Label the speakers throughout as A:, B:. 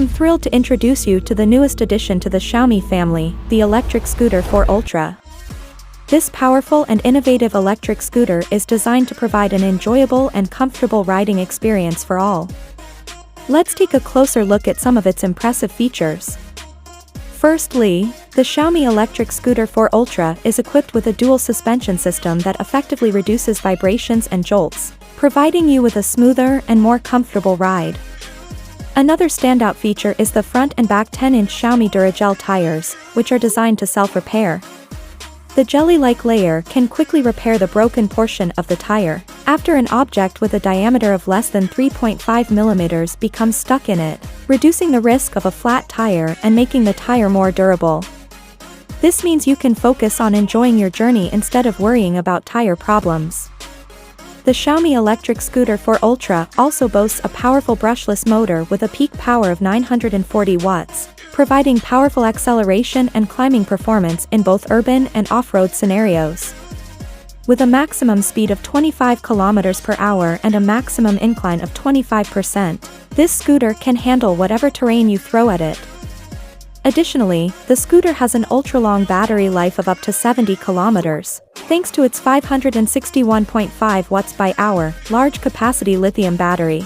A: am thrilled to introduce you to the newest addition to the Xiaomi family, the Electric Scooter 4 Ultra. This powerful and innovative electric scooter is designed to provide an enjoyable and comfortable riding experience for all. Let's take a closer look at some of its impressive features. Firstly, the Xiaomi Electric Scooter 4 Ultra is equipped with a dual suspension system that effectively reduces vibrations and jolts, providing you with a smoother and more comfortable ride. Another standout feature is the front and back 10-inch Xiaomi DuraGel tires, which are designed to self-repair. The jelly-like layer can quickly repair the broken portion of the tire after an object with a diameter of less than 3.5 mm becomes stuck in it, reducing the risk of a flat tire and making the tire more durable. This means you can focus on enjoying your journey instead of worrying about tire problems. The Xiaomi Electric Scooter 4 Ultra also boasts a powerful brushless motor with a peak power of 940 watts, providing powerful acceleration and climbing performance in both urban and off-road scenarios. With a maximum speed of 25 km per hour and a maximum incline of 25%, this scooter can handle whatever terrain you throw at it. Additionally, the scooter has an ultra-long battery life of up to 70 km, thanks to its 561.5 watts by hour, large-capacity lithium battery.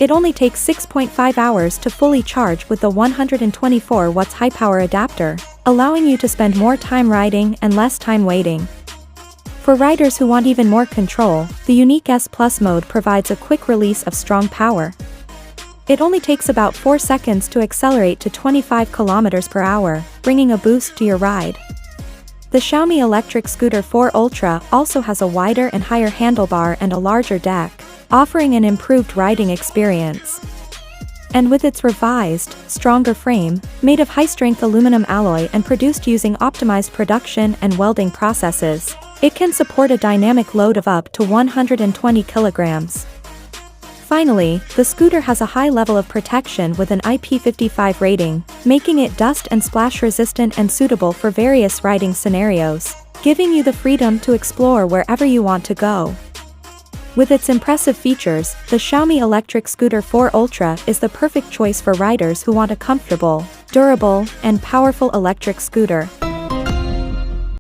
A: It only takes 6.5 hours to fully charge with the 124 watts high-power adapter, allowing you to spend more time riding and less time waiting. For riders who want even more control, the unique S Plus mode provides a quick release of strong power. It only takes about 4 seconds to accelerate to 25 km per hour, bringing a boost to your ride. The Xiaomi Electric Scooter 4 Ultra also has a wider and higher handlebar and a larger deck, offering an improved riding experience. And with its revised, stronger frame, made of high-strength aluminum alloy and produced using optimized production and welding processes, it can support a dynamic load of up to 120 kilograms. Finally, the scooter has a high level of protection with an IP55 rating, making it dust and splash resistant and suitable for various riding scenarios, giving you the freedom to explore wherever you want to go. With its impressive features, the Xiaomi Electric Scooter 4 Ultra is the perfect choice for riders who want a comfortable, durable, and powerful electric scooter.